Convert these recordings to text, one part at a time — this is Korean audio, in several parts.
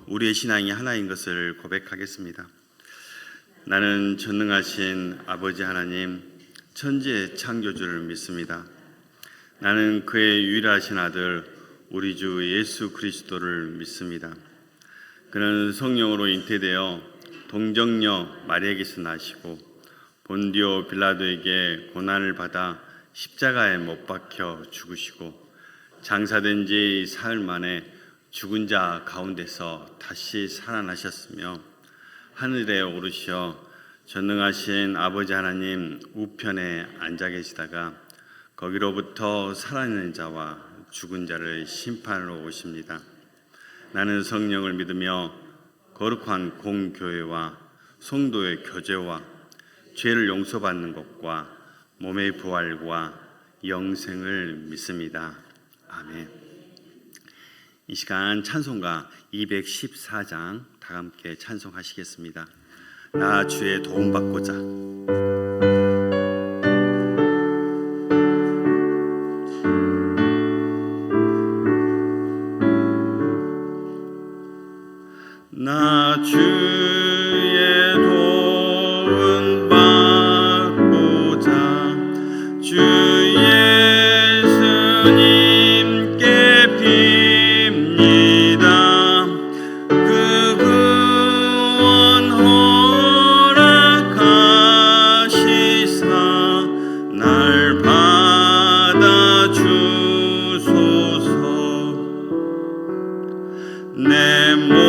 우리의 신앙이 하나인 것을 고백하겠습니다. 나는 전능하신 아버지 하나님, 천지의 창조주를 믿습니다. 나는 그의 유일하신 아들 우리 주 예수 그리스도를 믿습니다. 그는 성령으로 잉태되어 동정녀 마리아에게서 나시고 본디오 빌라도에게 고난을 받아 십자가에 못 박혀 죽으시고 장사된 지 사흘 만에 죽은 자 가운데서 다시 살아나셨으며 하늘에 오르시어 전능하신 아버지 하나님 우편에 앉아 계시다가 거기로부터 살아있는 자와 죽은 자를 심판하러 오십니다. 나는 성령을 믿으며 거룩한 공교회와 성도의 교제와 죄를 용서받는 것과 몸의 부활과 영생을 믿습니다. 아멘. 이 시간 찬송가 214장 다 함께 찬송하시겠습니다. 나 주의 도움받고자. 나 주의 도움 받고자 주 예수님께 빕니다. 그 구원 허락하시사 날 받아 주소서. 내 모습이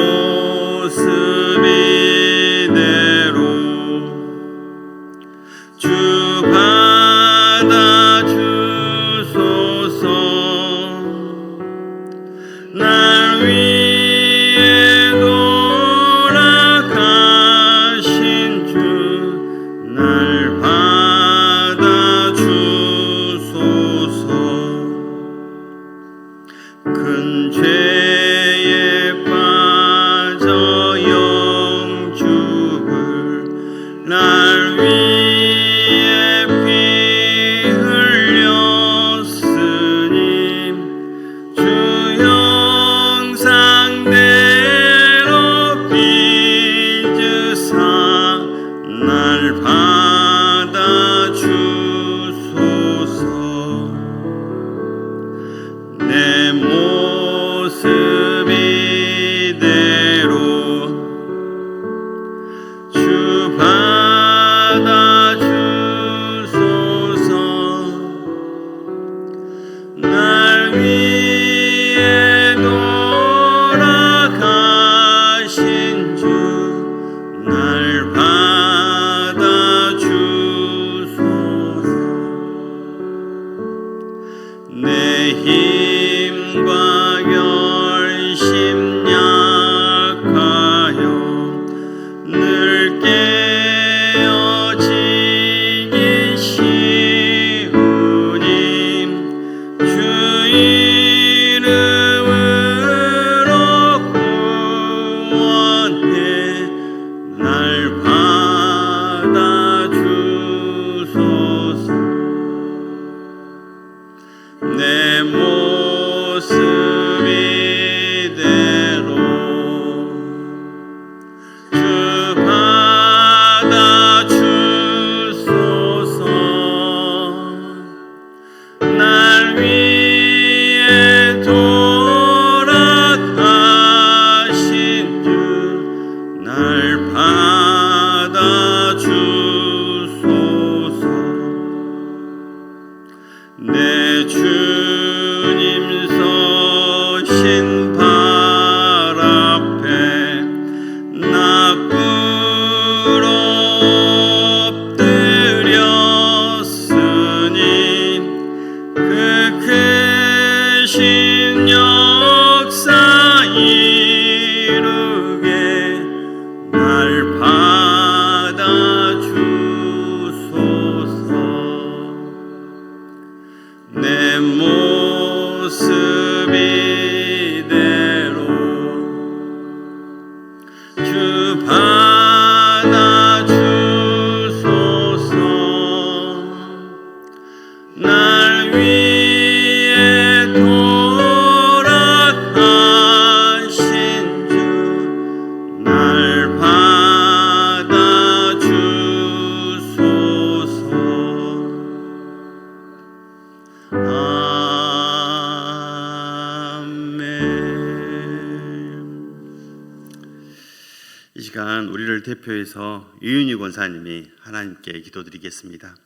이 시간 우리를 대표해서 유윤희 권사님이 하나님께 기도드리겠습니다.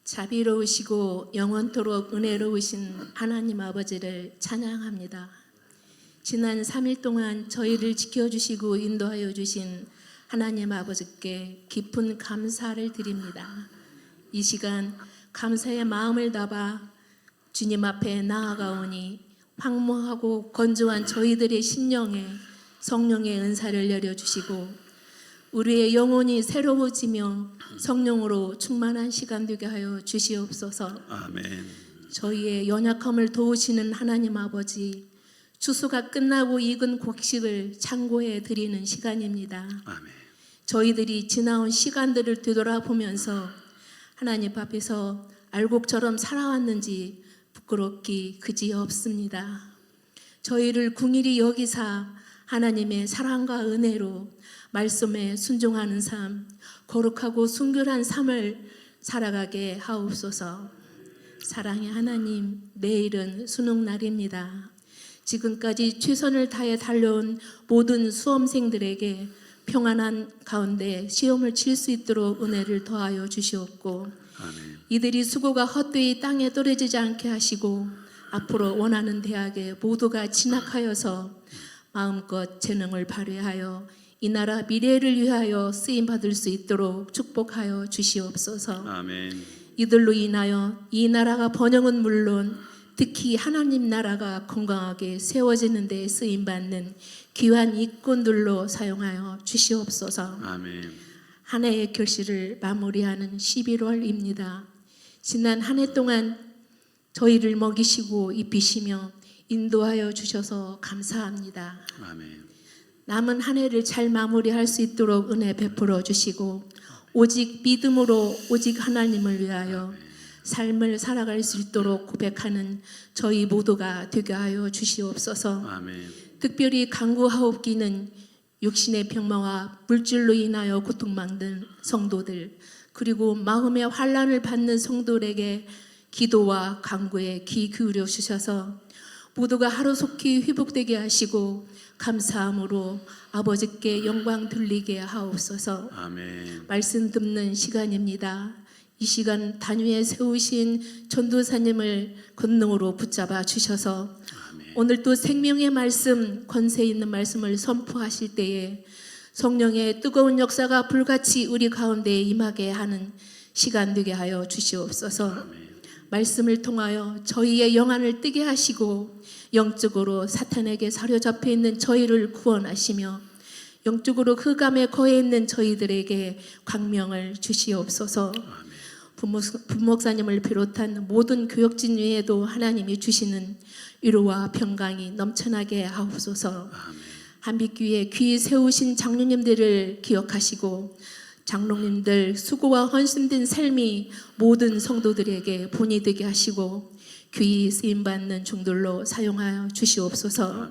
자비로우시고 영원토록 은혜로우신 하나님 아버지를 찬양합니다. 지난 3일 동안 저희를 지켜주시고 인도하여 주신 하나님 아버지께 깊은 감사를 드립니다. 이 시간 감사의 마음을 담아 주님 앞에 나아가오니 황무하고 건조한 저희들의 심령에 성령의 은사를 내려주시고 우리의 영혼이 새로워지며 성령으로 충만한 시간 되게 하여 주시옵소서. 아멘. 저희의 연약함을 도우시는 하나님 아버지, 추수가 끝나고 익은 곡식을 창고에 드리는 시간입니다. 아멘. 저희들이 지나온 시간들을 되돌아보면서 하나님 앞에서 알곡처럼 살아왔는지 부끄럽기 그지없습니다. 저희를 궁일이 여기사 하나님의 사랑과 은혜로 말씀에 순종하는 삶, 거룩하고 순결한 삶을 살아가게 하옵소서. 사랑의 하나님, 내일은 수능날입니다. 지금까지 최선을 다해 달려온 모든 수험생들에게 평안한 가운데 시험을 칠 수 있도록 은혜를 더하여 주시옵고 아멘. 이들이 수고가 헛되이 땅에 떨어지지 않게 하시고 앞으로 원하는 대학에 모두가 진학하여서 마음껏 재능을 발휘하여 이 나라 미래를 위하여 쓰임받을 수 있도록 축복하여 주시옵소서. 아멘. 이들로 인하여 이 나라가 번영은 물론 특히 하나님 나라가 건강하게 세워지는 데 쓰임받는 귀한 일꾼들로 사용하여 주시옵소서. 아멘. 한 해의 결실을 마무리하는 11월입니다. 지난 한 해 동안 저희를 먹이시고 입히시며 인도하여 주셔서 감사합니다. 아멘. 남은 한 해를 잘 마무리할 수 있도록 은혜 베풀어 주시고 오직 믿음으로 오직 하나님을 위하여 삶을 살아갈 수 있도록 고백하는 저희 모두가 되게 하여 주시옵소서. 아멘. 특별히 간구하옵기는 육신의 병마와 물질로 인하여 고통받는 성도들 그리고 마음의 환난을 받는 성도들에게 기도와 간구에 귀 기울여 주셔서 모두가 하루속히 회복되게 하시고 감사함으로 아버지께 영광 돌리게 하옵소서. 아멘. 말씀 듣는 시간입니다. 이 시간 단위에 세우신 전도사님을 권능으로 붙잡아 주셔서 아멘. 오늘 또 생명의 말씀, 권세 있는 말씀을 선포하실 때에 성령의 뜨거운 역사가 불같이 우리 가운데 임하게 하는 시간 되게 하여 주시옵소서. 아멘. 말씀을 통하여 저희의 영안을 뜨게 하시고 영적으로 사탄에게 사로잡혀 있는 저희를 구원하시며 영적으로 흑암에 거해 있는 저희들에게 광명을 주시옵소서. 부목사님을 비롯한 모든 교역진 위에도 하나님이 주시는 위로와 평강이 넘쳐나게 하옵소서. 한빛교회 귀 세우신 장로님들을 기억하시고 장로님들 수고와 헌신된 삶이 모든 성도들에게 본이 되게 하시고 귀히 쓰임받는 종들로 사용하여 주시옵소서.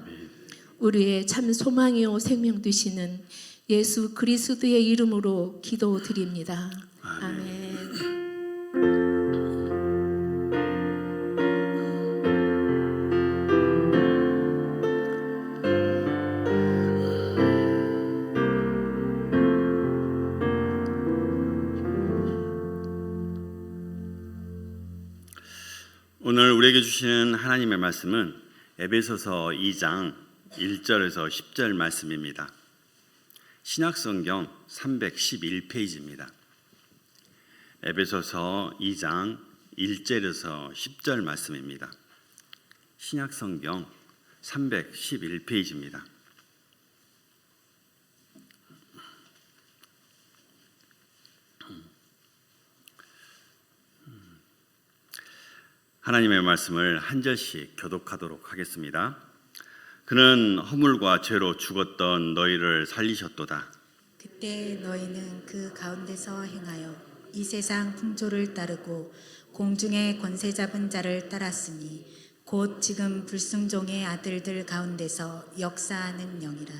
우리의 참 소망이요 생명 되시는 예수 그리스도의 이름으로 기도드립니다. 아멘. 오늘 우리에게 주시는 하나님의 말씀은 에베소서 2장 1절에서 10절 말씀입니다. 신약성경 311페이지입니다. 에베소서 2장 1절에서 10절 말씀입니다. 신약성경 311페이지입니다. 하나님의 말씀을 한 절씩 교독하도록 하겠습니다. 그는 허물과 죄로 죽었던 너희를 살리셨도다. 그때 너희는 그 가운데서 행하여 이 세상 풍조를 따르고 공중의 권세 잡은 자를 따랐으니 곧 지금 불순종의 아들들 가운데서 역사하는 영이라.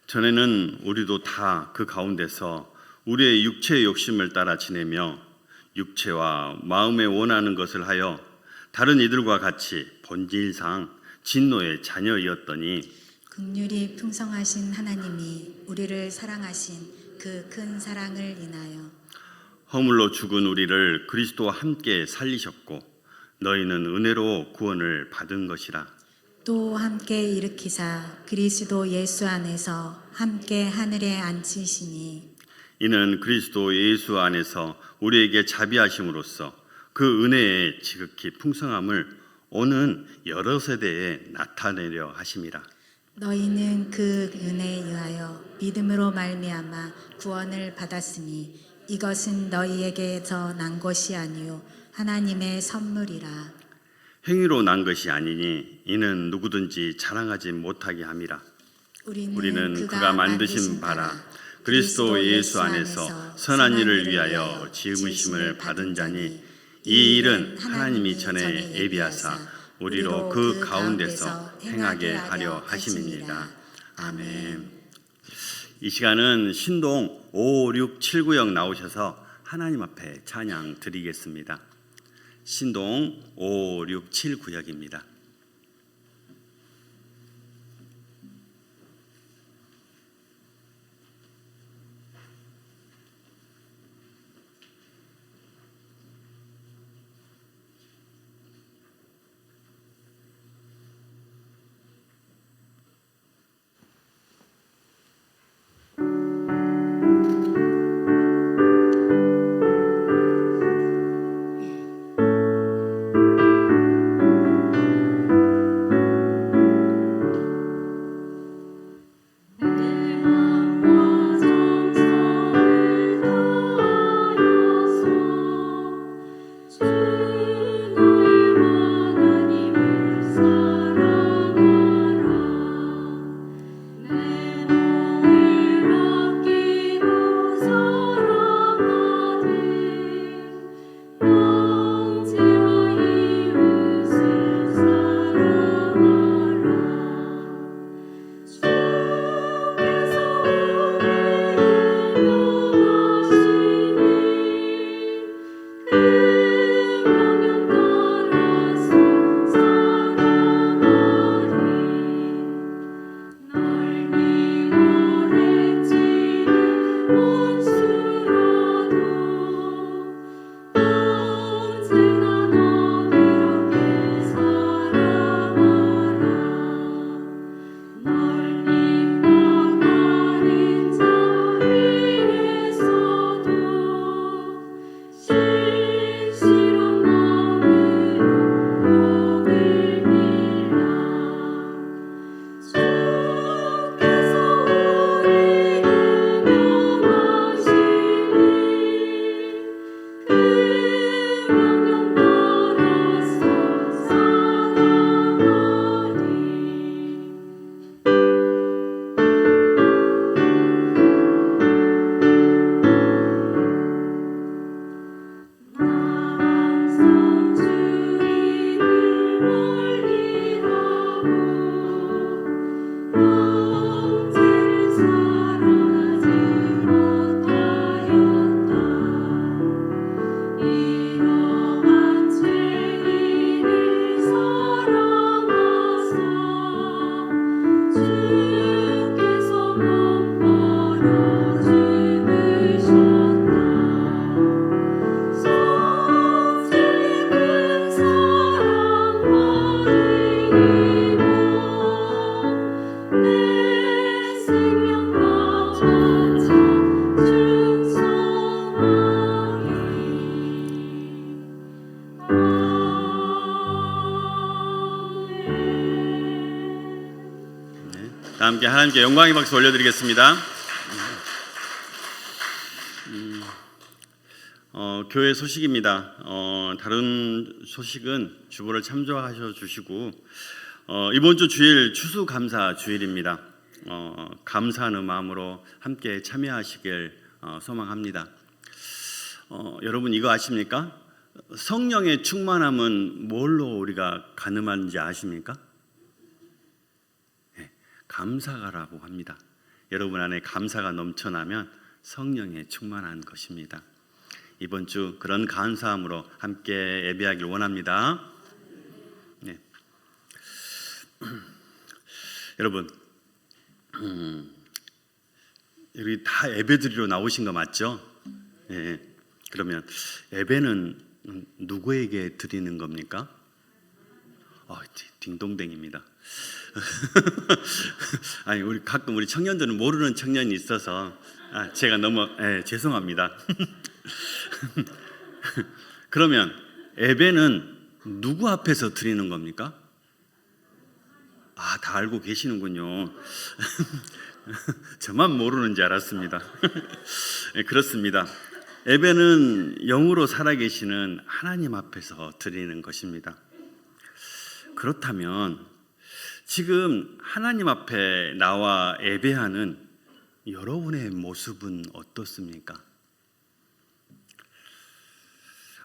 전에는 우리도 다 그 가운데서 우리의 육체의 욕심을 따라 지내며 육체와 마음에 원하는 것을 하여 다른 이들과 같이 본질상 진노의 자녀이었더니 긍휼이 풍성하신 하나님이 우리를 사랑하신 그 큰 사랑을 인하여 허물로 죽은 우리를 그리스도와 함께 살리셨고 너희는 은혜로 구원을 받은 것이라. 또 함께 일으키사 그리스도 예수 안에서 함께 하늘에 앉히시니 이는 그리스도 예수 안에서 우리에게 자비하심으로써 그 은혜의 지극히 풍성함을 오는 여러 세대에 나타내려 하심이라. 너희는 그 은혜에 의하여 믿음으로 말미암아 구원을 받았으니 이것은 너희에게서 난 것이 아니요 하나님의 선물이라. 행위로 난 것이 아니니 이는 누구든지 자랑하지 못하게 함이라. 우리는 그가 만드신 바라 그리스도 예수 안에서 선한 일을 위하여 지음으심을 받은 자니 이 일은 하나님이 전에 예비하사 우리로 그 가운데서 행하게 하려 하심이니라. 아멘. 이 시간은 신동 5, 6, 7 구역 나오셔서 하나님 앞에 찬양 드리겠습니다. 신동 5, 6, 7 구역입니다. 다 함께 하나님께 영광의 박수 올려드리겠습니다. 교회 소식입니다. 다른 소식은 주보를 참조하셔 주시고 이번 주 주일 추수감사 주일입니다. 감사하는 마음으로 함께 참여하시길 소망합니다. 여러분 이거 아십니까? 성령의 충만함은 뭘로 우리가 가늠하는지 아십니까? 감사가라고 합니다. 여러분 안에 감사가 넘쳐나면 성령에 충만한 것입니다. 이번 주 그런 감사함으로 함께 예배하길 원합니다. 네. 여러분 여기 다 예배드리러 나오신 거 맞죠? 예. 그러면 예배는 누구에게 드리는 겁니까? 딩동댕입니다. 아니 우리 가끔 우리 청년들은 모르는 청년이 있어서 제가 너무 죄송합니다. 그러면 예배는 누구 앞에서 드리는 겁니까? 다 알고 계시는군요. 저만 모르는 줄 알았습니다. 그렇습니다. 예배는 영으로 살아계시는 하나님 앞에서 드리는 것입니다. 그렇다면 지금 하나님 앞에 나와 예배하는 여러분의 모습은 어떻습니까?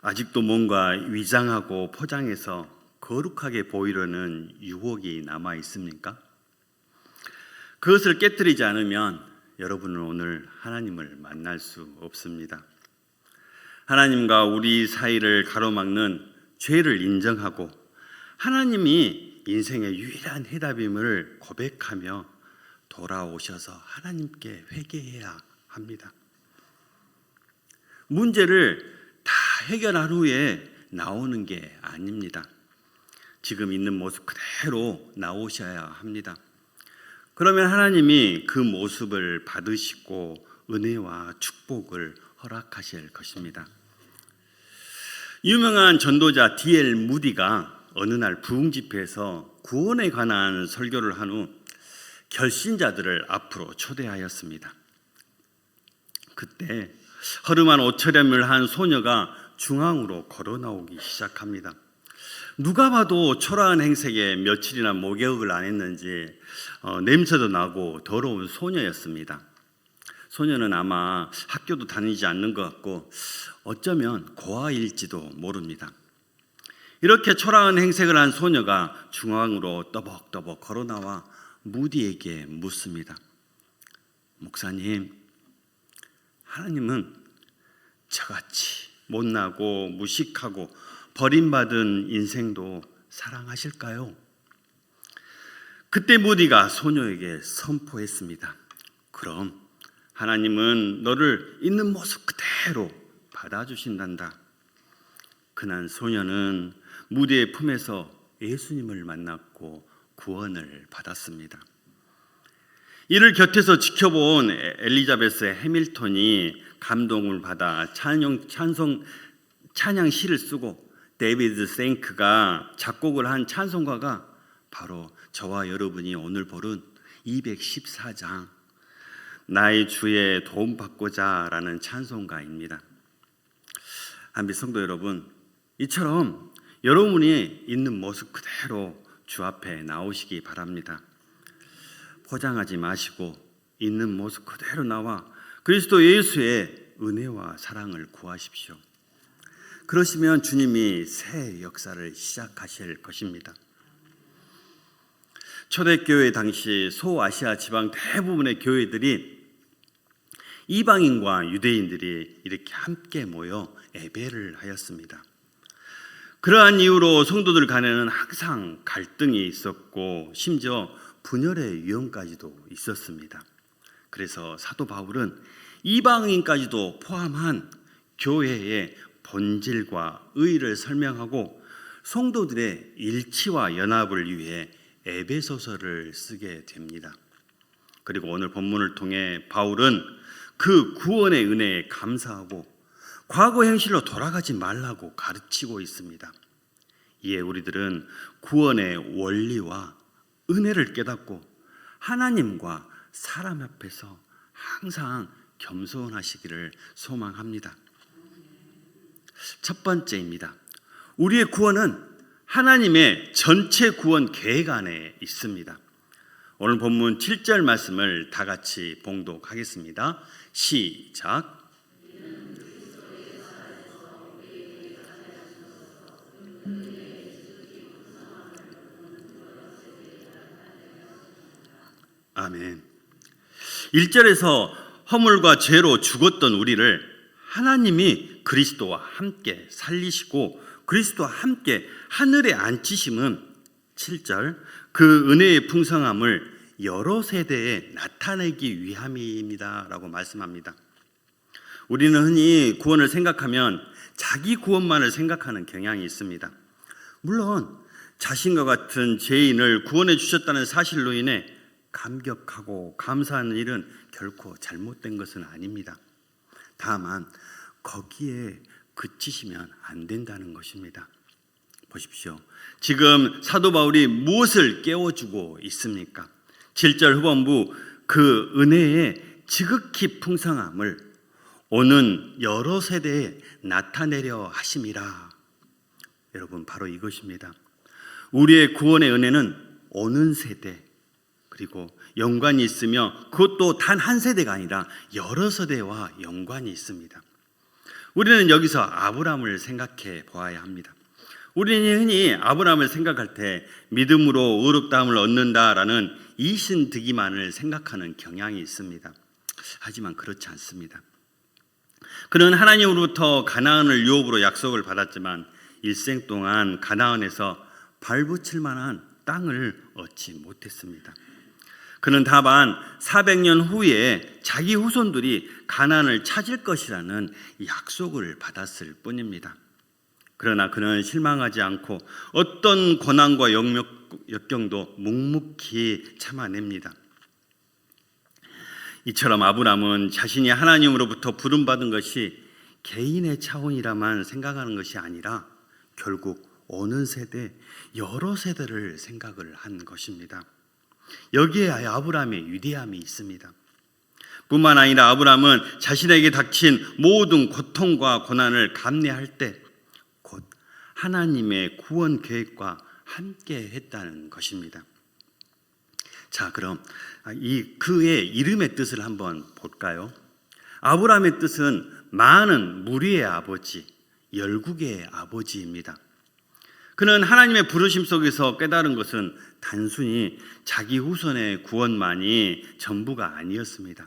아직도 뭔가 위장하고 포장해서 거룩하게 보이려는 유혹이 남아 있습니까? 그것을 깨뜨리지 않으면 여러분은 오늘 하나님을 만날 수 없습니다. 하나님과 우리 사이를 가로막는 죄를 인정하고 하나님이 인생의 유일한 해답임을 고백하며 돌아오셔서 하나님께 회개해야 합니다. 문제를 다 해결한 후에 나오는 게 아닙니다. 지금 있는 모습 그대로 나오셔야 합니다. 그러면 하나님이 그 모습을 받으시고 은혜와 축복을 허락하실 것입니다. 유명한 전도자 D.L. 무디가 어느 날 부흥집회에서 구원에 관한 설교를 한 후 결신자들을 앞으로 초대하였습니다. 그때 허름한 옷차림을 한 소녀가 중앙으로 걸어 나오기 시작합니다. 누가 봐도 초라한 행색에 며칠이나 목욕을 안 했는지 냄새도 나고 더러운 소녀였습니다. 소녀는 아마 학교도 다니지 않는 것 같고 어쩌면 고아일지도 모릅니다. 이렇게 초라한 행색을 한 소녀가 중앙으로 떠벅떠벅 걸어 나와 무디에게 묻습니다. 목사님, 하나님은 저같이 못나고 무식하고 버림받은 인생도 사랑하실까요? 그때 무디가 소녀에게 선포했습니다. 그럼 하나님은 너를 있는 모습 그대로 받아주신단다. 그날 소녀는 무디의 품에서 예수님을 만났고 구원을 받았습니다. 이를 곁에서 지켜본 엘리자베스 해밀턴이 감동을 받아 찬양 시를 쓰고 데이비드 생크가 작곡을 한 찬송가가 바로 저와 여러분이 오늘 보는 214장 나의 주의 도움받고자 라는 찬송가입니다. 한비 성도 여러분, 이처럼 여러분이 있는 모습 그대로 주 앞에 나오시기 바랍니다. 포장하지 마시고 있는 모습 그대로 나와 그리스도 예수의 은혜와 사랑을 구하십시오. 그러시면 주님이 새 역사를 시작하실 것입니다. 초대교회 당시 소아시아 지방 대부분의 교회들이 이방인과 유대인들이 이렇게 함께 모여 예배를 하였습니다. 그러한 이유로 성도들 간에는 항상 갈등이 있었고 심지어 분열의 위험까지도 있었습니다. 그래서 사도 바울은 이방인까지도 포함한 교회의 본질과 의의를 설명하고 성도들의 일치와 연합을 위해 에베소서를 쓰게 됩니다. 그리고 오늘 본문을 통해 바울은 그 구원의 은혜에 감사하고 과거 행실로 돌아가지 말라고 가르치고 있습니다. 이에 우리들은 구원의 원리와 은혜를 깨닫고 하나님과 사람 앞에서 항상 겸손하시기를 소망합니다. 첫 번째입니다. 우리의 구원은 하나님의 전체 구원 계획 안에 있습니다. 오늘 본문 7절 말씀을 다 같이 봉독하겠습니다. 시작. 아멘. 1절에서 허물과 죄로 죽었던 우리를 하나님이 그리스도와 함께 살리시고 그리스도와 함께 하늘에 앉히심은 7절 그 은혜의 풍성함을 여러 세대에 나타내기 위함입니다라고 말씀합니다. 우리는 흔히 구원을 생각하면 자기 구원만을 생각하는 경향이 있습니다. 물론 자신과 같은 죄인을 구원해 주셨다는 사실로 인해 감격하고 감사하는 일은 결코 잘못된 것은 아닙니다. 다만 거기에 그치시면 안 된다는 것입니다. 보십시오. 지금 사도 바울이 무엇을 깨워주고 있습니까? 7절 후반부 그 은혜의 지극히 풍성함을 오는 여러 세대에 나타내려 하심이라. 여러분, 바로 이것입니다. 우리의 구원의 은혜는 오는 세대 그리고 연관이 있으며 그것도 단 한 세대가 아니라 여러 세대와 연관이 있습니다. 우리는 여기서 아브라함을 생각해 보아야 합니다. 우리는 흔히 아브라함을 생각할 때 믿음으로 의롭다함을 얻는다라는 이신득이만을 생각하는 경향이 있습니다. 하지만 그렇지 않습니다. 그는 하나님으로부터 가나안을 유업으로 약속을 받았지만 일생 동안 가나안에서 발붙일 만한 땅을 얻지 못했습니다. 그는 다만 400년 후에 자기 후손들이 가나안을 찾을 것이라는 약속을 받았을 뿐입니다. 그러나 그는 실망하지 않고 어떤 고난과 역경도 묵묵히 참아냅니다. 이처럼 아브라함은 자신이 하나님으로부터 부름받은 것이 개인의 차원이라만 생각하는 것이 아니라 결국 오는 세대, 여러 세대를 생각을 한 것입니다. 여기에 아브라함의 위대함이 있습니다. 뿐만 아니라 아브라함은 자신에게 닥친 모든 고통과 고난을 감내할 때 곧 하나님의 구원 계획과 함께 했다는 것입니다. 자, 그럼 그의 이름의 뜻을 한번 볼까요? 아브라함의 뜻은 많은 무리의 아버지, 열국의 아버지입니다. 그는 하나님의 부르심 속에서 깨달은 것은 단순히 자기 후손의 구원만이 전부가 아니었습니다.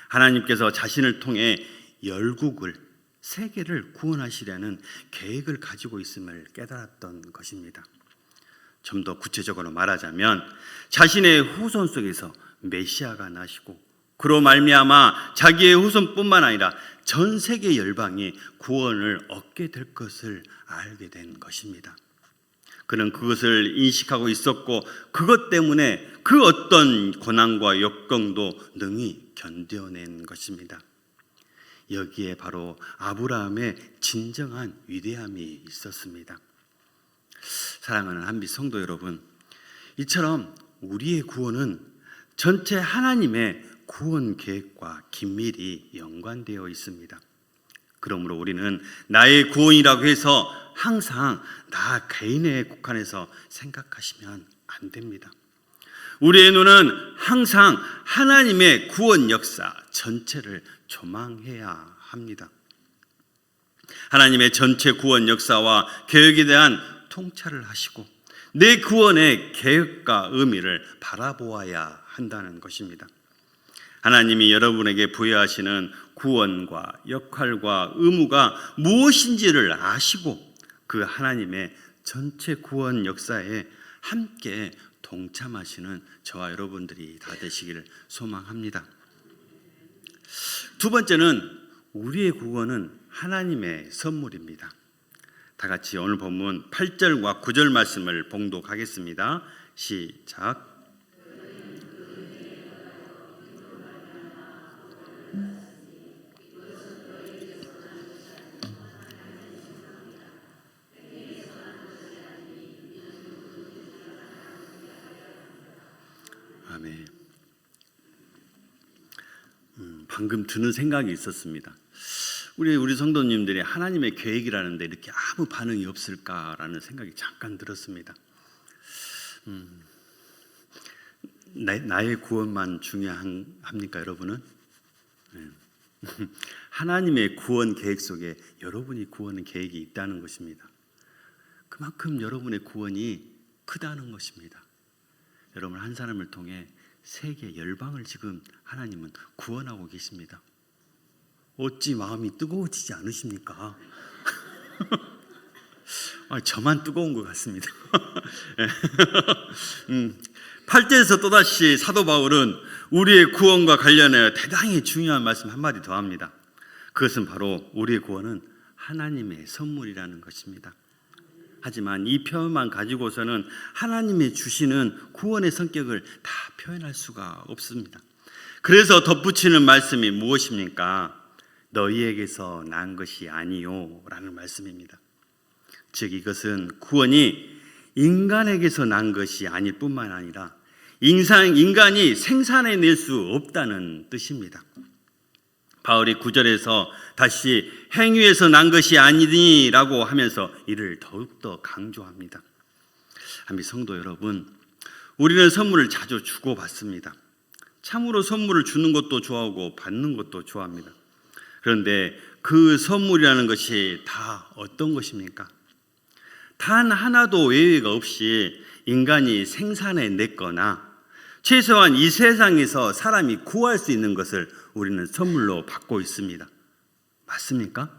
하나님께서 자신을 통해 열국을, 세계를 구원하시려는 계획을 가지고 있음을 깨달았던 것입니다. 좀 더 구체적으로 말하자면 자신의 후손 속에서 메시아가 나시고 그로 말미암아 자기의 후손뿐만 아니라 전 세계 열방이 구원을 얻게 될 것을 알게 된 것입니다. 그는 그것을 인식하고 있었고 그것 때문에 그 어떤 고난과 역경도 능히 견뎌낸 것입니다. 여기에 바로 아브라함의 진정한 위대함이 있었습니다. 사랑하는 한빛 성도 여러분, 이처럼 우리의 구원은 전체 하나님의 구원 계획과 긴밀히 연관되어 있습니다. 그러므로 우리는 나의 구원이라고 해서 항상 나 개인에 국한해서 생각하시면 안 됩니다. 우리의 눈은 항상 하나님의 구원 역사 전체를 조망해야 합니다. 하나님의 전체 구원 역사와 계획에 대한 통찰을 하시고 내 구원의 계획과 의미를 바라보아야 한다는 것입니다. 하나님이 여러분에게 부여하시는 구원과 역할과 의무가 무엇인지를 아시고 그 하나님의 전체 구원 역사에 함께 동참하시는 저와 여러분들이 다 되시기를 소망합니다. 두 번째는 우리의 구원은 하나님의 선물입니다. 다 같이 오늘 본문 8절과 9절 말씀을 봉독하겠습니다. 시작. 아멘. 방금 드는 생각이 있었습니다. 우리 성도님들이 하나님의 계획이라는데 이렇게 아무 반응이 없을까라는 생각이 잠깐 들었습니다. 나의 구원만 중요합니까, 여러분은? 하나님의 구원 계획 속에 여러분이 구원 계획이 있다는 것입니다. 그만큼 여러분의 구원이 크다는 것입니다. 여러분 한 사람을 통해 세계 열방을 지금 하나님은 구원하고 계십니다. 어찌 마음이 뜨거워지지 않으십니까? 저만 뜨거운 것 같습니다. 8절에서 또다시 사도 바울은 우리의 구원과 관련해 대단히 중요한 말씀 한마디 더 합니다. 그것은 바로 우리의 구원은 하나님의 선물이라는 것입니다. 하지만 이 표현만 가지고서는 하나님이 주시는 구원의 성격을 다 표현할 수가 없습니다. 그래서 덧붙이는 말씀이 무엇입니까? 너희에게서 난 것이 아니요 라는 말씀입니다. 즉 이것은 구원이 인간에게서 난 것이 아닐 뿐만 아니라 인간이 생산해낼 수 없다는 뜻입니다. 바울이 9절에서 다시 행위에서 난 것이 아니니라고 하면서 이를 더욱더 강조합니다. 한비 성도 여러분, 우리는 선물을 자주 주고받습니다. 참으로 선물을 주는 것도 좋아하고 받는 것도 좋아합니다. 그런데 그 선물이라는 것이 다 어떤 것입니까? 단 하나도 외회가 없이 인간이 생산해냈거나 최소한 이 세상에서 사람이 구할 수 있는 것을 우리는 선물로 받고 있습니다. 맞습니까?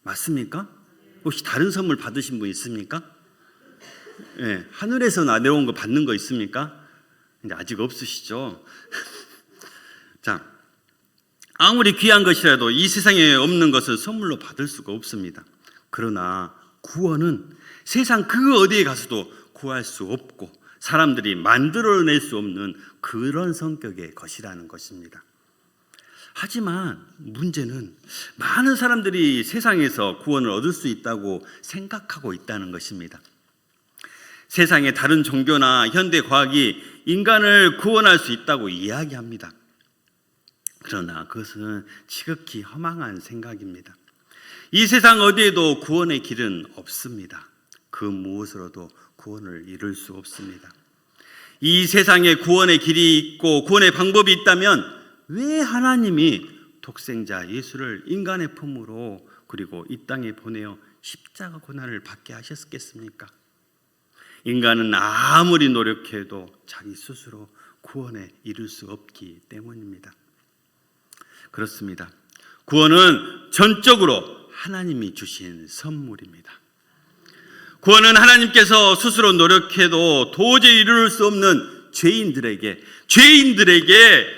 맞습니까? 혹시 다른 선물 받으신 분 있습니까? 네, 하늘에서 내려온 거 받는 거 있습니까? 근데 아직 없으시죠? 자, 아무리 귀한 것이라도 이 세상에 없는 것을 선물로 받을 수가 없습니다. 그러나 구원은 세상 그 어디에 가서도 구할 수 없고 사람들이 만들어낼 수 없는 그런 성격의 것이라는 것입니다. 하지만 문제는 많은 사람들이 세상에서 구원을 얻을 수 있다고 생각하고 있다는 것입니다. 세상의 다른 종교나 현대 과학이 인간을 구원할 수 있다고 이야기합니다. 그러나 그것은 지극히 허망한 생각입니다. 이 세상 어디에도 구원의 길은 없습니다. 그 무엇으로도 구원을 이룰 수 없습니다. 이 세상에 구원의 길이 있고 구원의 방법이 있다면 왜 하나님이 독생자 예수를 인간의 품으로 그리고 이 땅에 보내어 십자가 고난을 받게 하셨겠습니까? 인간은 아무리 노력해도 자기 스스로 구원에 이룰 수 없기 때문입니다. 그렇습니다. 구원은 전적으로 하나님이 주신 선물입니다. 구원은 하나님께서 스스로 노력해도 도저히 이룰 수 없는 죄인들에게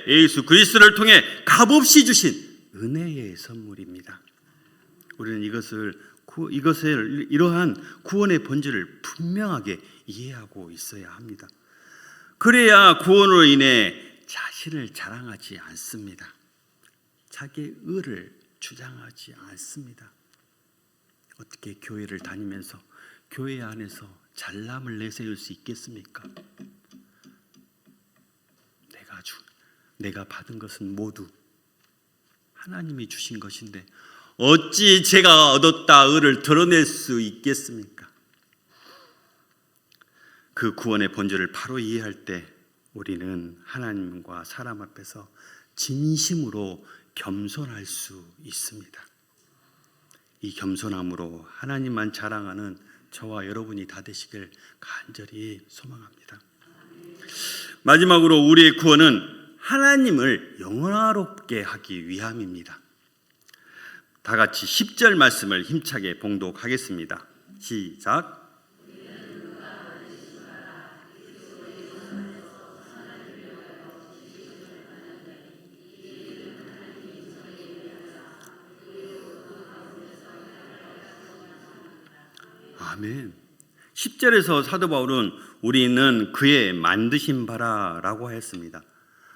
예수 그리스도를 통해 값없이 주신 은혜의 선물입니다. 우리는 이러한 구원의 본질을 분명하게 이해하고 있어야 합니다. 그래야 구원으로 인해 자신을 자랑하지 않습니다. 자기의 의를 주장하지 않습니다. 어떻게 교회를 다니면서 교회 안에서 잘남을 내세울 수 있겠습니까? 내가 받은 것은 모두 하나님이 주신 것인데 어찌 제가 얻었다 의를 드러낼 수 있겠습니까? 그 구원의 본질을 바로 이해할 때 우리는 하나님과 사람 앞에서 진심으로 겸손할 수 있습니다. 이 겸손함으로 하나님만 자랑하는 저와 여러분이 다 되시길 간절히 소망합니다. 마지막으로 우리의 구원은 하나님을 영화롭게 하기 위함입니다. 다 같이 10절 말씀을 힘차게 봉독하겠습니다. 시작. 아멘. 10절에서 사도 바울은 우리는 그의 만드신 바라라고 했습니다.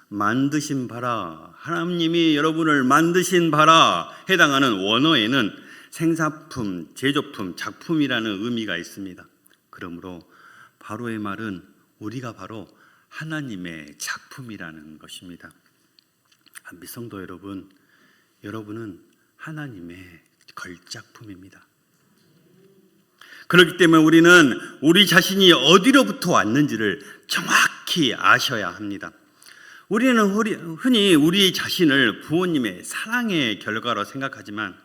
만드신 바라, 하나님이 여러분을 만드신 바라 해당하는 원어에는 생산품, 제조품, 작품이라는 의미가 있습니다. 그러므로 바로의 말은 우리가 바로 하나님의 작품이라는 것입니다. 한비 성도 여러분, 여러분은 하나님의 걸작품입니다. 그렇기 때문에 우리는 우리 자신이 어디로부터 왔는지를 정확히 아셔야 합니다. 우리는 흔히 우리 자신을 부모님의 사랑의 결과로 생각하지만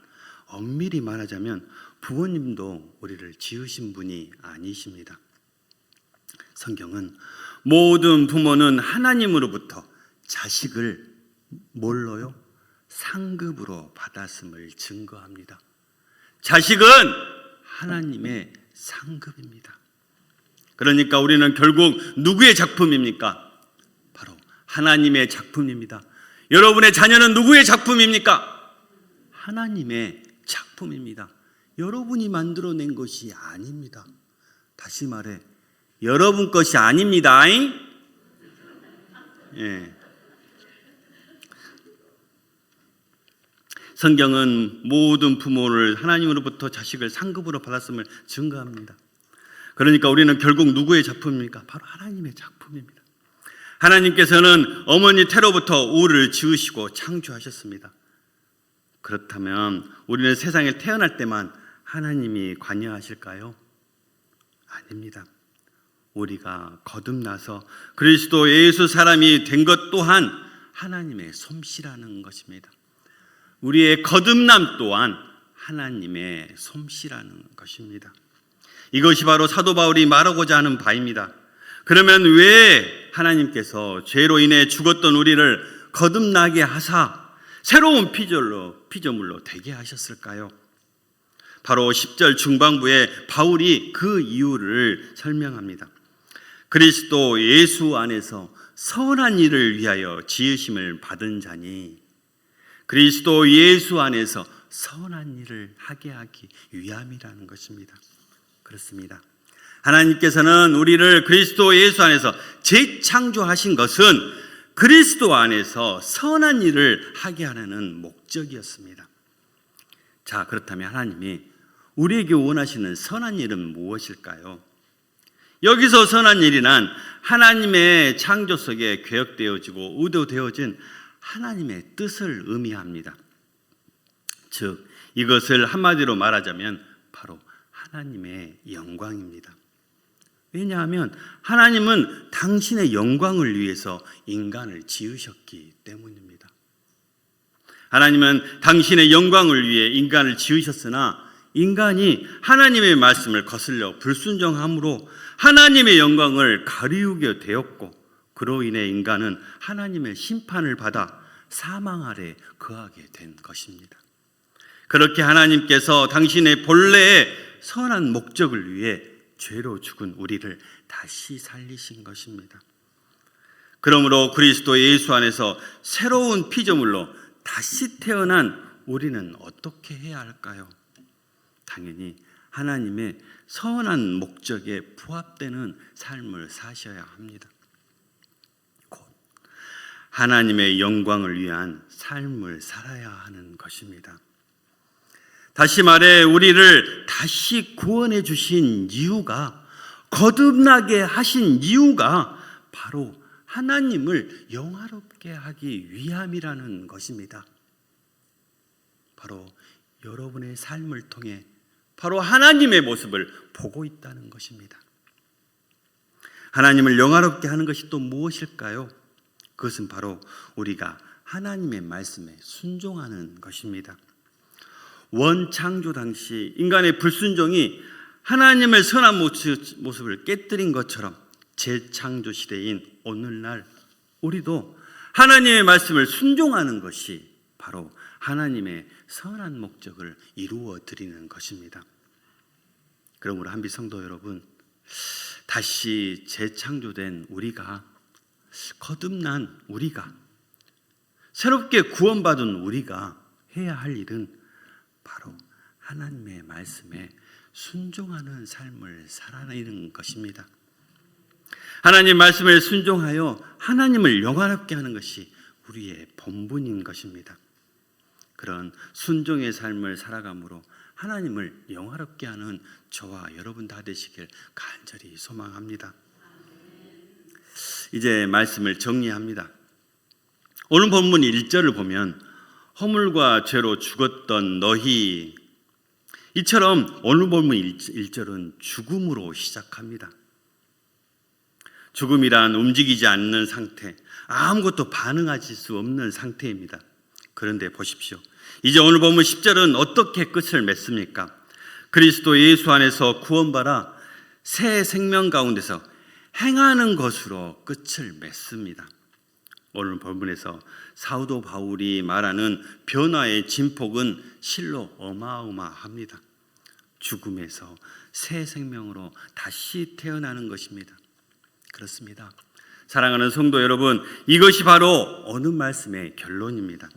엄밀히 말하자면 부모님도 우리를 지으신 분이 아니십니다. 성경은 모든 부모는 하나님으로부터 자식을 뭘로요? 상급으로 받았음을 증거합니다. 자식은 하나님의 상급입니다. 그러니까 우리는 결국 누구의 작품입니까? 바로 하나님의 작품입니다. 여러분의 자녀는 누구의 작품입니까? 하나님의 작품입니다. 여러분이 만들어낸 것이 아닙니다. 다시 말해, 여러분 것이 아닙니다. 예. 성경은 모든 부모를 하나님으로부터 자식을 상급으로 받았음을 증거합니다. 그러니까 우리는 결국 누구의 작품입니까? 바로 하나님의 작품입니다. 하나님께서는 어머니 태로부터 우리를 지으시고 창조하셨습니다. 그렇다면 우리는 세상에 태어날 때만 하나님이 관여하실까요? 아닙니다. 우리가 거듭나서 그리스도 예수 사람이 된 것 또한 하나님의 솜씨라는 것입니다. 우리의 거듭남 또한 하나님의 솜씨라는 것입니다. 이것이 바로 사도 바울이 말하고자 하는 바입니다. 그러면 왜 하나님께서 죄로 인해 죽었던 우리를 거듭나게 하사 새로운 피조물로 되게 하셨을까요? 바로 10절 중반부에 바울이 그 이유를 설명합니다. 그리스도 예수 안에서 선한 일을 위하여 지으심을 받은 자니 그리스도 예수 안에서 선한 일을 하게 하기 위함이라는 것입니다. 그렇습니다. 하나님께서는 우리를 그리스도 예수 안에서 재창조하신 것은 그리스도 안에서 선한 일을 하게 하려는 목적이었습니다. 자, 그렇다면 하나님이 우리에게 원하시는 선한 일은 무엇일까요? 여기서 선한 일이란 하나님의 창조 속에 계획되어지고 의도되어진 하나님의 뜻을 의미합니다. 즉, 이것을 한마디로 말하자면 바로 하나님의 영광입니다. 왜냐하면 하나님은 당신의 영광을 위해서 인간을 지으셨기 때문입니다. 하나님은 당신의 영광을 위해 인간을 지으셨으나 인간이 하나님의 말씀을 거슬려 불순종함으로 하나님의 영광을 가리우게 되었고 그로 인해 인간은 하나님의 심판을 받아 사망 아래 거하게 된 것입니다. 그렇게 하나님께서 당신의 본래의 선한 목적을 위해 죄로 죽은 우리를 다시 살리신 것입니다. 그러므로 그리스도 예수 안에서 새로운 피조물로 다시 태어난 우리는 어떻게 해야 할까요? 당연히 하나님의 선한 목적에 부합되는 삶을 사셔야 합니다. 곧 하나님의 영광을 위한 삶을 살아야 하는 것입니다. 다시 말해 우리를 다시 구원해 주신 이유가, 거듭나게 하신 이유가 바로 하나님을 영화롭게 하기 위함이라는 것입니다. 바로 여러분의 삶을 통해 바로 하나님의 모습을 보고 있다는 것입니다. 하나님을 영화롭게 하는 것이 또 무엇일까요? 그것은 바로 우리가 하나님의 말씀에 순종하는 것입니다. 원창조 당시 인간의 불순종이 하나님의 선한 모습을 깨뜨린 것처럼 재창조 시대인 오늘날 우리도 하나님의 말씀을 순종하는 것이 바로 하나님의 선한 목적을 이루어 드리는 것입니다. 그러므로 한빛 성도 여러분, 다시 재창조된 우리가, 거듭난 우리가, 새롭게 구원받은 우리가 해야 할 일은 바로 하나님의 말씀에 순종하는 삶을 살아내는 것입니다. 하나님 말씀에 순종하여 하나님을 영화롭게 하는 것이 우리의 본분인 것입니다. 그런 순종의 삶을 살아감으로 하나님을 영화롭게 하는 저와 여러분 다 되시길 간절히 소망합니다. 이제 말씀을 정리합니다. 오늘 본문 1절을 보면 허물과 죄로 죽었던 너희, 이처럼 오늘 본문 1절은 죽음으로 시작합니다. 죽음이란 움직이지 않는 상태, 아무것도 반응하실 수 없는 상태입니다. 그런데 보십시오. 이제 오늘 본문 10절은 어떻게 끝을 맺습니까? 그리스도 예수 안에서 구원받아 새 생명 가운데서 행하는 것으로 끝을 맺습니다. 오늘 본문에서 사도 바울이 말하는 변화의 진폭은 실로 어마어마합니다. 죽음에서 새 생명으로 다시 태어나는 것입니다. 그렇습니다. 사랑하는 성도 여러분, 이것이 바로 어느 말씀의 결론입니다.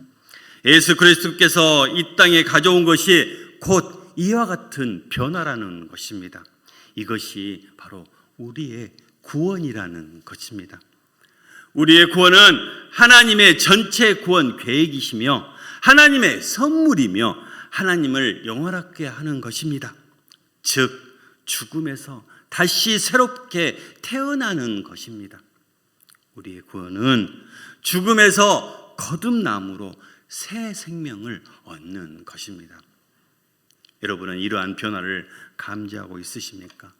예수 그리스도께서 이 땅에 가져온 것이 곧 이와 같은 변화라는 것입니다. 이것이 바로 우리의 구원이라는 것입니다. 우리의 구원은 하나님의 전체 구원 계획이시며 하나님의 선물이며 하나님을 영원하게 하는 것입니다. 즉 죽음에서 다시 새롭게 태어나는 것입니다. 우리의 구원은 죽음에서 거듭남으로 새 생명을 얻는 것입니다. 여러분은 이러한 변화를 감지하고 있으십니까?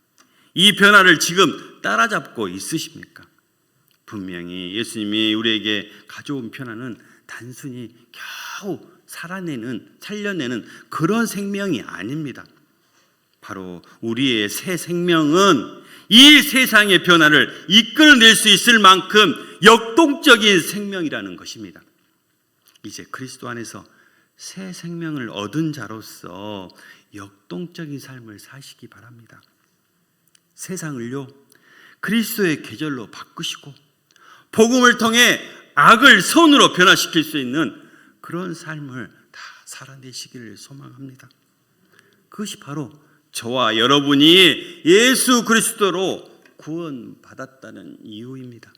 이 변화를 지금 따라잡고 있으십니까? 분명히 예수님이 우리에게 가져온 변화는 단순히 겨우 살려내는 그런 생명이 아닙니다. 바로 우리의 새 생명은 이 세상의 변화를 이끌어낼 수 있을 만큼 역동적인 생명이라는 것입니다. 이제 그리스도 안에서 새 생명을 얻은 자로서 역동적인 삶을 사시기 바랍니다. 세상을요, 그리스도의 계절로 바꾸시고 복음을 통해 악을 선으로 변화시킬 수 있는 그런 삶을 다 살아내시기를 소망합니다. 그것이 바로 저와 여러분이 예수 그리스도로 구원받았다는 이유입니다.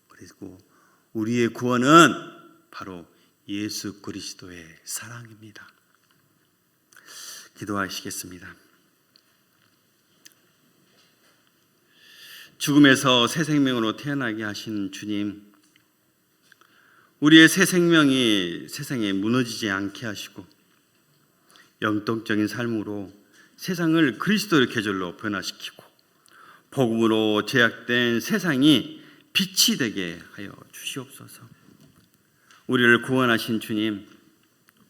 그리고 우리의 구원은 바로 예수 그리스도의 사랑입니다. 기도하시겠습니다. 죽음에서 새 생명으로 태어나게 하신 주님, 우리의 새 생명이 세상에 무너지지 않게 하시고 영적인 삶으로 세상을 그리스도의 계절로 변화시키고 복음으로 제약된 세상이 빛이 되게 하여 주시옵소서. 우리를 구원하신 주님,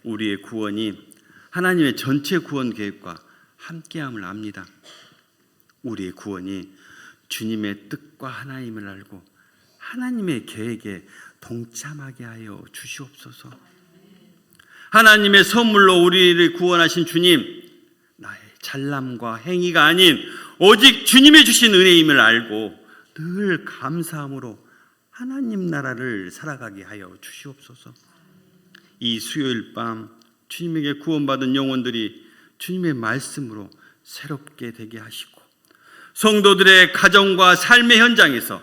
우리의 구원이 하나님의 전체 구원 계획과 함께함을 압니다. 우리의 구원이 주님의 뜻과 하나님을 알고 하나님의 계획에 동참하게 하여 주시옵소서. 하나님의 선물로 우리를 구원하신 주님, 나의 잘남과 행위가 아닌 오직 주님이 주신 은혜임을 알고 늘 감사함으로 하나님 나라를 살아가게 하여 주시옵소서. 이 수요일 밤 주님에게 구원받은 영혼들이 주님의 말씀으로 새롭게 되게 하시고 성도들의 가정과 삶의 현장에서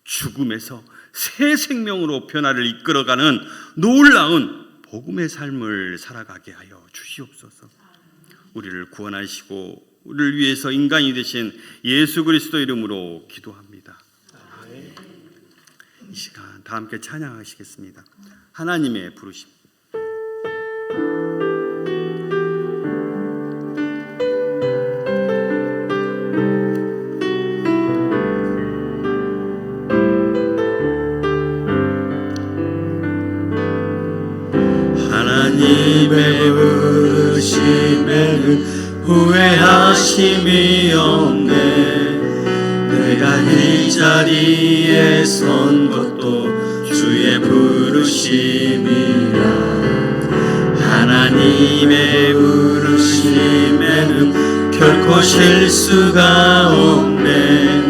죽음에서 새 생명으로 변화를 이끌어가는 놀라운 복음의 삶을 살아가게 하여 주시옵소서. 우리를 구원하시고 우리를 위해서 인간이 되신 예수 그리스도 이름으로 기도합니다. 이 시간 다 함께 찬양하시겠습니다. 하나님의 부르심. 하나님의 부르심에는 후회하심이 없네. 내가 이 자리에 선 것도 주의 부르심이라. 하나님의 부르심에는 결코 실수가 없네.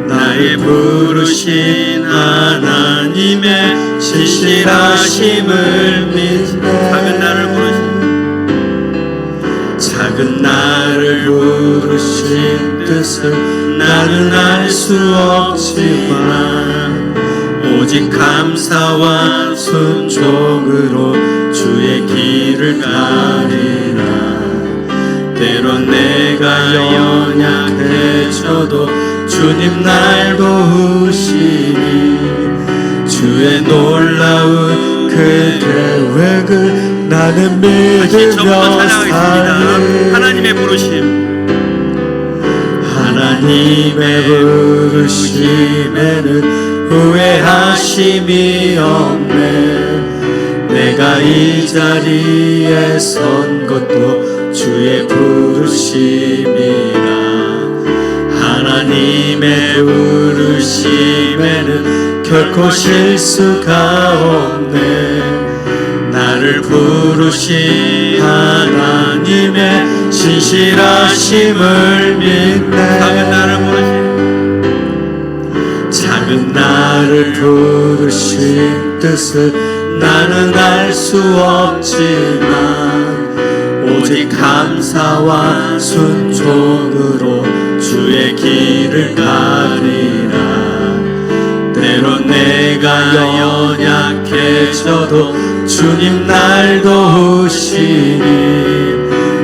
나의 부르신 하나님의 신실하심을 믿네. 작은 나를 부르신 뜻을 나는 알 수 없지만 오직 감사와 순종으로 주의 길을 가리라. 때론 내가 연약해져도 주님 날 도우시니 주의 놀라운 그 계획을 나는 믿으며 살리. 하나님의 부르심. 하나님의 부르심에는 후회하심이 없네. 내가 이 자리에 선 것도 주의 부르심이라. 하나님의 부르심에는 결코 실수가 없네. 나를 부르신 하나님의 진실하심을 믿네. 작은 나를 부르신 뜻을 나는 알 수 없지만 오직 감사와 순종으로 주의 길을 가리라. 때론 내가 연약해져도 주님 날 도우시니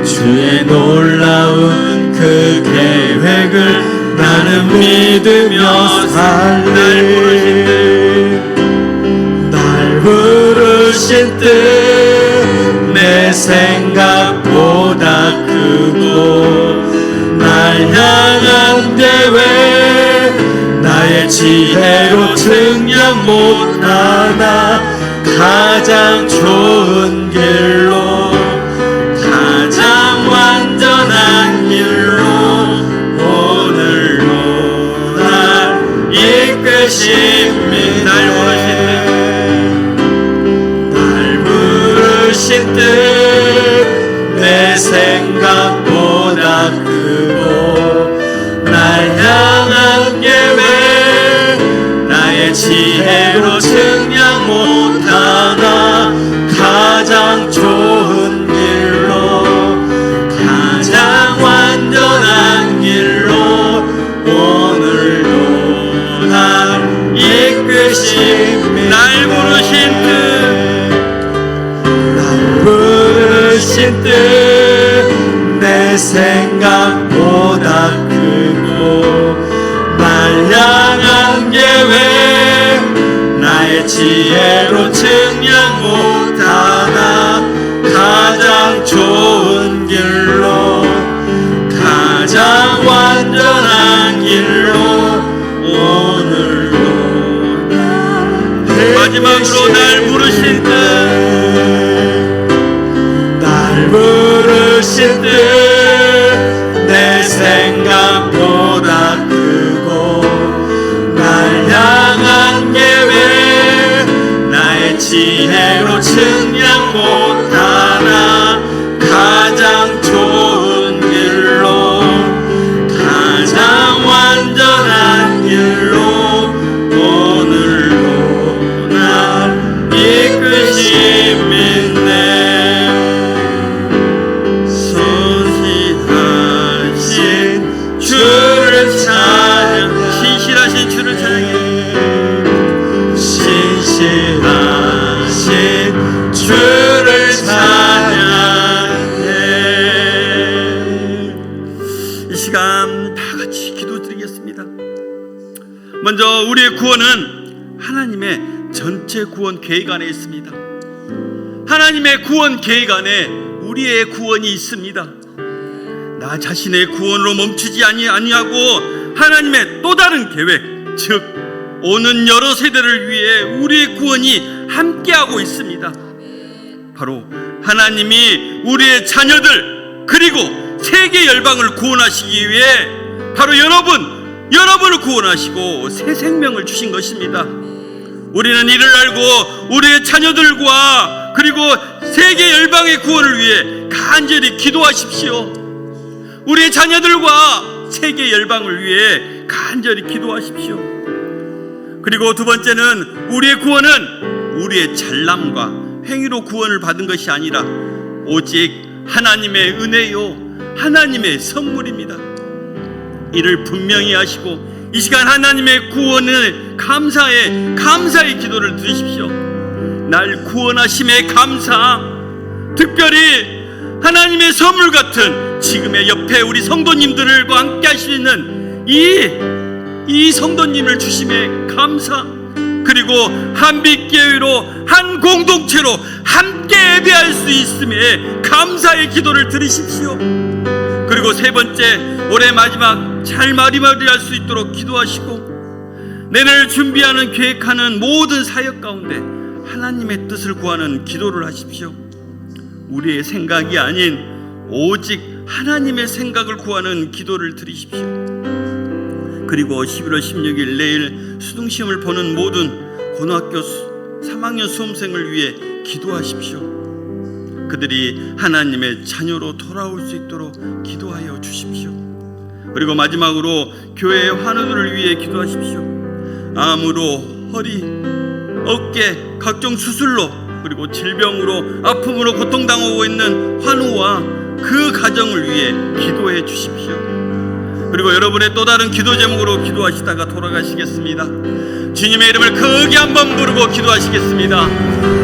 주의 놀라운 그 계획을 나는 믿으며 살리. 날 부르신 뜻 내 생각보다 크고 날 향한 계획 나의 지혜로 증량 못하나 가장 좋은 길로 가장 완전한 길로 오늘도 날 이끄심이 날 부르신 뜻 내 생각보다 크고 날 향한 계획 나의 지혜로 증량 못하나 가장 좋은 길로 가장 완전한 길로 오늘도 날 이끄심. 날 부르신 뜻 내 생각보다 크고 날 향한 계획 나의 지혜로 증량 못하나 가장 좋은 길로 가장 완전한 길로 오늘도 마지막으로 날 부르신 뜻 내 생각보다 크고 날 향한 계획 나의 지혜로 증량 못하나 가장 좋은 길로 가장 완전한 길로 오늘도 날 이끄심 믿네. 신실하신 주를 찬양해. 신실하신 주를 찬양해. 이 시간 다 같이 기도드리겠습니다. 먼저 우리의 구원은 하나님의 전체 구원 계획 안에 있습니다. 하나님의 구원 계획 안에 우리의 구원이 있습니다. 나 자신의 구원으로 멈추지 아니하고 하나님의 또 다른 계획, 즉 오는 여러 세대를 위해 우리의 구원이 함께하고 있습니다. 바로 하나님이 우리의 자녀들 그리고 세계 열방을 구원하시기 위해 바로 여러분을 구원하시고 새 생명을 주신 것입니다. 우리는 이를 알고 우리의 자녀들과 그리고 세계 열방의 구원을 위해 간절히 기도하십시오. 우리의 자녀들과 세계 열방을 위해 간절히 기도하십시오. 그리고 두 번째는 우리의 구원은 우리의 잘남과 행위로 구원을 받은 것이 아니라 오직 하나님의 은혜요 하나님의 선물입니다. 이를 분명히 하시고 이 시간 하나님의 구원을 감사의 기도를 드리십시오. 날 구원하심에 감사. 특별히 하나님의 선물 같은 지금의 옆에 우리 성도님들과 함께 하시는 이 성도님을 주심에 감사. 그리고 한빛교회로 한 공동체로 함께 예배할 수 있음에 감사의 기도를 드리십시오. 그리고 세 번째, 올해 마지막 잘 마무리할 수 있도록 기도하시고 내년을 준비하는 계획하는 모든 사역 가운데 하나님의 뜻을 구하는 기도를 하십시오. 우리의 생각이 아닌 오직 하나님의 생각을 구하는 기도를 드리십시오. 그리고 11월 16일 내일 수능시험을 보는 모든 고등학교 3학년 수험생을 위해 기도하십시오. 그들이 하나님의 자녀로 돌아올 수 있도록 기도하여 주십시오. 그리고 마지막으로 교회의 환우들을 위해 기도하십시오. 암으로, 허리, 어깨, 각종 수술로, 그리고 질병으로, 아픔으로 고통당하고 있는 환우와 그 가정을 위해 기도해 주십시오. 그리고 여러분의 또 다른 기도 제목으로 기도하시다가 돌아가시겠습니다. 주님의 이름을 크게 한번 부르고 기도하시겠습니다.